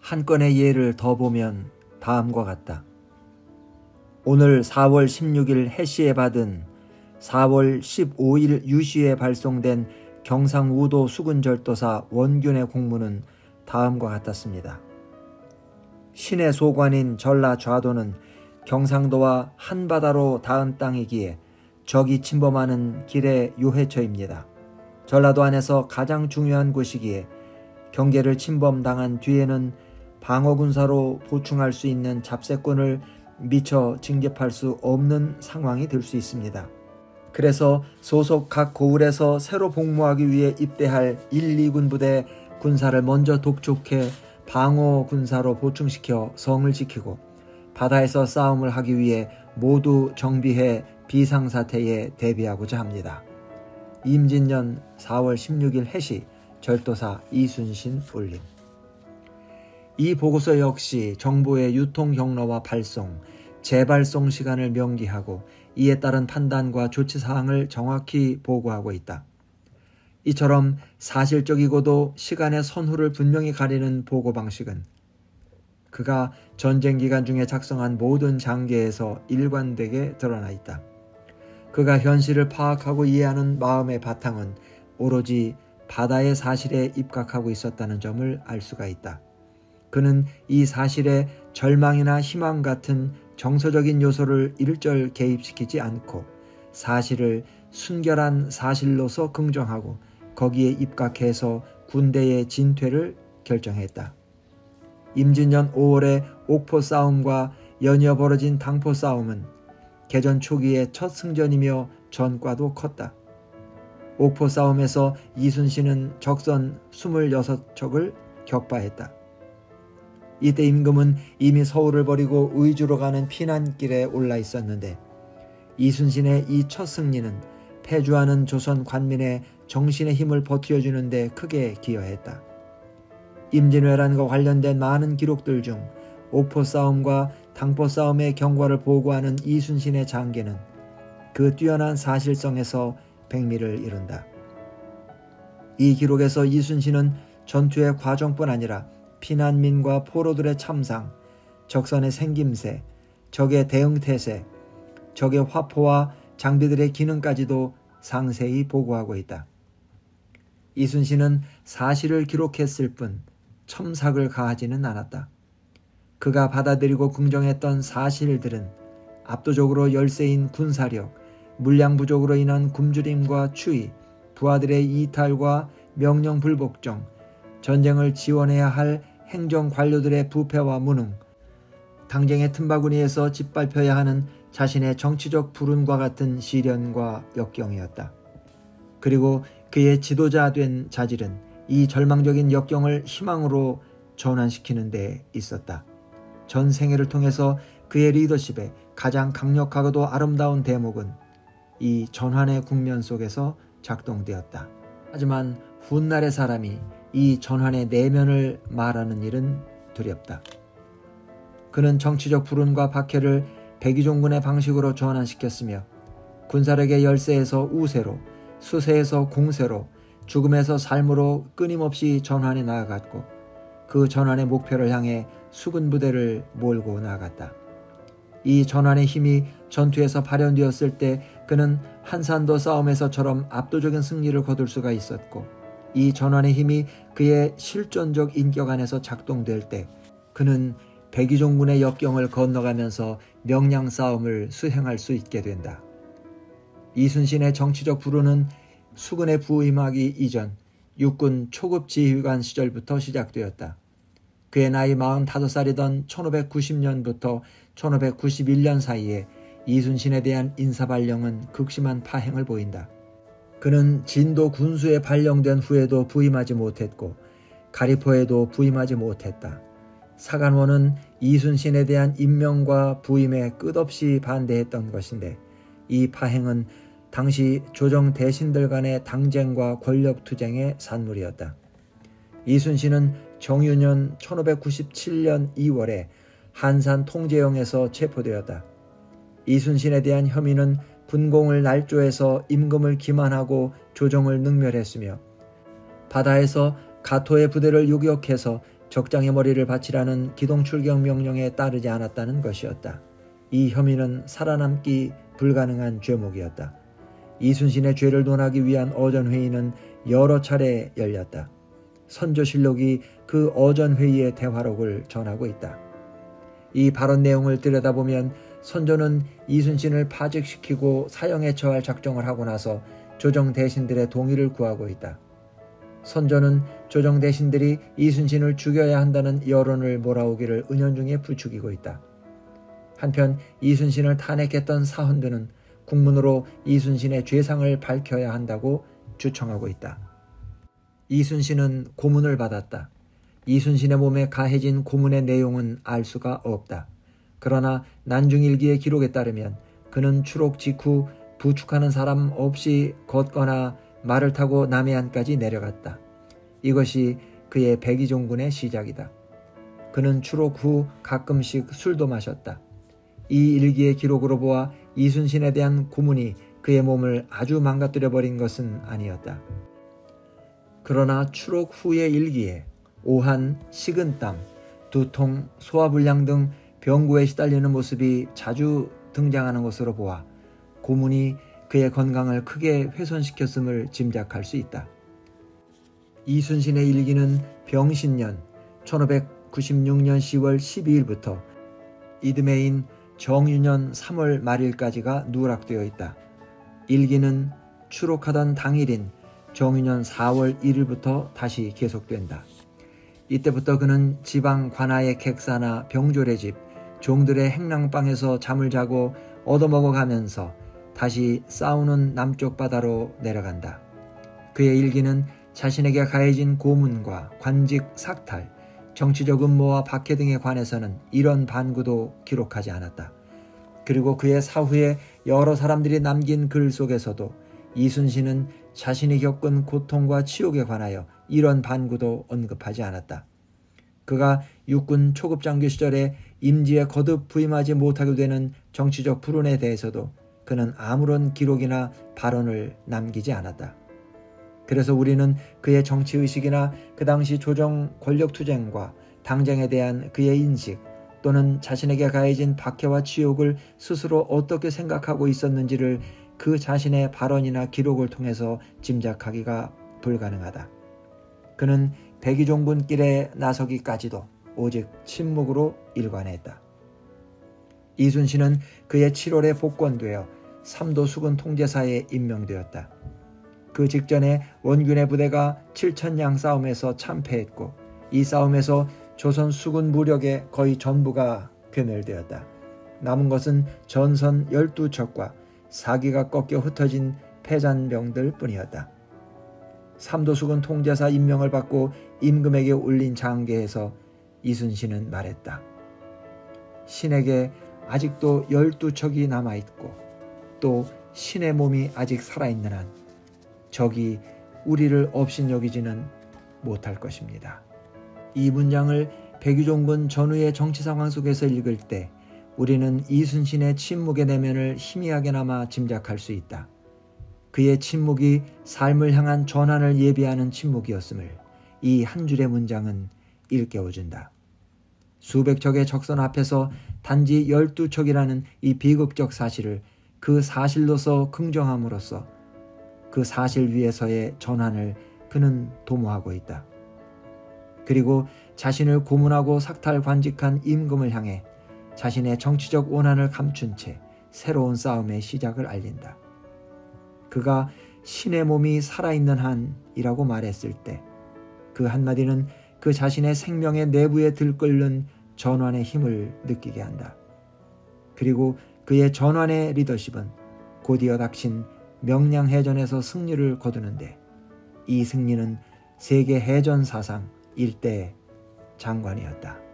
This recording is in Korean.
한 건의 예를 더 보면 다음과 같다. 오늘 4월 16일 해시에 받은 4월 15일 유시에 발송된 경상우도 수군절도사 원균의 공문은 다음과 같았습니다. 신의 소관인 전라 좌도는 경상도와 한바다로 닿은 땅이기에 적이 침범하는 길의 요해처입니다. 전라도 안에서 가장 중요한 곳이기에 경계를 침범당한 뒤에는 방어군사로 보충할 수 있는 잡세권을 미처 징집할 수 없는 상황이 될 수 있습니다. 그래서 소속 각 고을에서 새로 복무하기 위해 입대할 1, 2군 부대 군사를 먼저 독촉해 방어 군사로 보충시켜 성을 지키고 바다에서 싸움을 하기 위해 모두 정비해 비상사태에 대비하고자 합니다. 임진년 4월 16일 해시 절도사 이순신 올림. 이 보고서 역시 정보의 유통 경로와 발송, 재발송 시간을 명기하고 이에 따른 판단과 조치사항을 정확히 보고하고 있다. 이처럼 사실적이고도 시간의 선후를 분명히 가리는 보고 방식은 그가 전쟁 기간 중에 작성한 모든 장계에서 일관되게 드러나 있다. 그가 현실을 파악하고 이해하는 마음의 바탕은 오로지 바다의 사실에 입각하고 있었다는 점을 알 수가 있다. 그는 이 사실에 절망이나 희망 같은 정서적인 요소를 일절 개입시키지 않고 사실을 순결한 사실로서 긍정하고 거기에 입각해서 군대의 진퇴를 결정했다. 임진년 5월의 옥포 싸움과 연이어 벌어진 당포 싸움은 개전 초기의 첫 승전이며 전과도 컸다. 옥포 싸움에서 이순신은 적선 26척을 격파했다. 이때 임금은 이미 서울을 버리고 의주로 가는 피난길에 올라 있었는데 이순신의 이 첫 승리는 패주하는 조선 관민의 정신의 힘을 버티어주는 데 크게 기여했다. 임진왜란과 관련된 많은 기록들 중 옥포 싸움과 당포 싸움의 경과를 보고하는 이순신의 장계는 그 뛰어난 사실성에서 백미를 이룬다. 이 기록에서 이순신은 전투의 과정뿐 아니라 피난민과 포로들의 참상, 적선의 생김새, 적의 대응태세, 적의 화포와 장비들의 기능까지도 상세히 보고하고 있다. 이순신은 사실을 기록했을 뿐 첨삭을 가하지는 않았다. 그가 받아들이고 긍정했던 사실들은 압도적으로 열세인 군사력, 물량 부족으로 인한 굶주림과 추위, 부하들의 이탈과 명령 불복종, 전쟁을 지원해야 할 행정 관료들의 부패와 무능, 당쟁의 틈바구니에서 짓밟혀야 하는 자신의 정치적 불운과 같은 시련과 역경이었다. 그리고 그의 지도자 된 자질은 이 절망적인 역경을 희망으로 전환시키는 데 있었다. 전 생애를 통해서 그의 리더십에 가장 강력하고도 아름다운 대목은 이 전환의 국면 속에서 작동되었다. 하지만 훗날의 사람이 이 전환의 내면을 말하는 일은 두렵다. 그는 정치적 불운과 박해를 백의종군의 방식으로 전환시켰으며 군사력의 열세에서 우세로, 수세에서 공세로, 죽음에서 삶으로 끊임없이 전환해 나아갔고 그 전환의 목표를 향해 수군 부대를 몰고 나아갔다. 이 전환의 힘이 전투에서 발현되었을 때 그는 한산도 싸움에서처럼 압도적인 승리를 거둘 수가 있었고 이 전환의 힘이 그의 실존적 인격 안에서 작동될 때 그는 백의종군의 역경을 건너가면서 명량 싸움을 수행할 수 있게 된다. 이순신의 정치적 불운은 수군에 부임하기 이전 육군 초급 지휘관 시절부터 시작되었다. 그의 나이 45살이던 1590년부터 1591년 사이에 이순신에 대한 인사발령은 극심한 파행을 보인다. 그는 진도 군수에 발령된 후에도 부임하지 못했고 가리포에도 부임하지 못했다. 사간원은 이순신에 대한 임명과 부임에 끝없이 반대했던 것인데 이 파행은 당시 조정 대신들 간의 당쟁과 권력투쟁의 산물이었다. 이순신은 정유년 1597년 2월에 한산 통제영에서 체포되었다. 이순신에 대한 혐의는 분공을 날조해서 임금을 기만하고 조정을 능멸했으며 바다에서 가토의 부대를 요격해서 적장의 머리를 바치라는 기동출격 명령에 따르지 않았다는 것이었다. 이 혐의는 살아남기 불가능한 죄목이었다. 이순신의 죄를 논하기 위한 어전회의는 여러 차례 열렸다. 선조실록이 그 어전회의의 대화록을 전하고 있다. 이 발언 내용을 들여다보면 선조는 이순신을 파직시키고 사형에 처할 작정을 하고 나서 조정 대신들의 동의를 구하고 있다. 선조는 조정 대신들이 이순신을 죽여야 한다는 여론을 몰아오기를 은연중에 부추기고 있다. 한편 이순신을 탄핵했던 사헌들은 국문으로 이순신의 죄상을 밝혀야 한다고 주청하고 있다. 이순신은 고문을 받았다. 이순신의 몸에 가해진 고문의 내용은 알 수가 없다. 그러나 난중일기의 기록에 따르면 그는 추록 직후 부축하는 사람 없이 걷거나 말을 타고 남해안까지 내려갔다. 이것이 그의 백의종군의 시작이다. 그는 추록 후 가끔씩 술도 마셨다. 이 일기의 기록으로 보아 이순신에 대한 고문이 그의 몸을 아주 망가뜨려버린 것은 아니었다. 그러나 추록 후의 일기에 오한, 식은땀, 두통, 소화불량 등 병구에 시달리는 모습이 자주 등장하는 것으로 보아 고문이 그의 건강을 크게 훼손시켰음을 짐작할 수 있다. 이순신의 일기는 병신년 1596년 10월 12일부터 이듬해인 정유년 3월 말일까지가 누락되어 있다. 일기는 추록하던 당일인 정유년 4월 1일부터 다시 계속된다. 이때부터 그는 지방 관아의 객사나 병졸의 집, 종들의 행랑방에서 잠을 자고 얻어먹어가면서 다시 싸우는 남쪽 바다로 내려간다. 그의 일기는 자신에게 가해진 고문과 관직 삭탈, 정치적 음모와 박해 등에 관해서는 이런 반구도 기록하지 않았다. 그리고 그의 사후에 여러 사람들이 남긴 글 속에서도 이순신은 자신이 겪은 고통과 치욕에 관하여 이런 반구도 언급하지 않았다. 그가 육군 초급장교 시절에 임지에 거듭 부임하지 못하게 되는 정치적 불운에 대해서도 그는 아무런 기록이나 발언을 남기지 않았다. 그래서 우리는 그의 정치의식이나 그 당시 조정 권력투쟁과 당쟁에 대한 그의 인식 또는 자신에게 가해진 박해와 치욕을 스스로 어떻게 생각하고 있었는지를 그 자신의 발언이나 기록을 통해서 짐작하기가 불가능하다. 그는 백의종군길에 나서기까지도 오직 침묵으로 일관했다. 이순신은 그의 7월에 복권되어 삼도 수군 통제사에 임명되었다. 그 직전에 원균의 부대가 7천량 싸움에서 참패했고 이 싸움에서 조선 수군 무력의 거의 전부가 괴멸되었다. 남은 것은 전선 12척과 사기가 꺾여 흩어진 패잔병들 뿐이었다. 삼도수군 통제사 임명을 받고 임금에게 올린 장계에서 이순신은 말했다. 신에게 아직도 12척이 남아있고 또 신의 몸이 아직 살아있는 한 적이 우리를 업신여기지는 못할 것입니다. 이 문장을 백의종군 전후의 정치 상황 속에서 읽을 때 우리는 이순신의 침묵의 내면을 희미하게나마 짐작할 수 있다. 그의 침묵이 삶을 향한 전환을 예비하는 침묵이었음을 이 한 줄의 문장은 일깨워준다. 수백 척의 적선 앞에서 단지 12척이라는 이 비극적 사실을 그 사실로서 긍정함으로써 그 사실 위에서의 전환을 그는 도모하고 있다. 그리고 자신을 고문하고 삭탈 관직한 임금을 향해 자신의 정치적 원한을 감춘 채 새로운 싸움의 시작을 알린다. 그가 신의 몸이 살아있는 한이라고 말했을 때 그 한마디는 그 자신의 생명의 내부에 들끓는 전환의 힘을 느끼게 한다. 그리고 그의 전환의 리더십은 곧이어 닥친 명량해전에서 승리를 거두는데 이 승리는 세계 해전 사상 일대 장관이었다.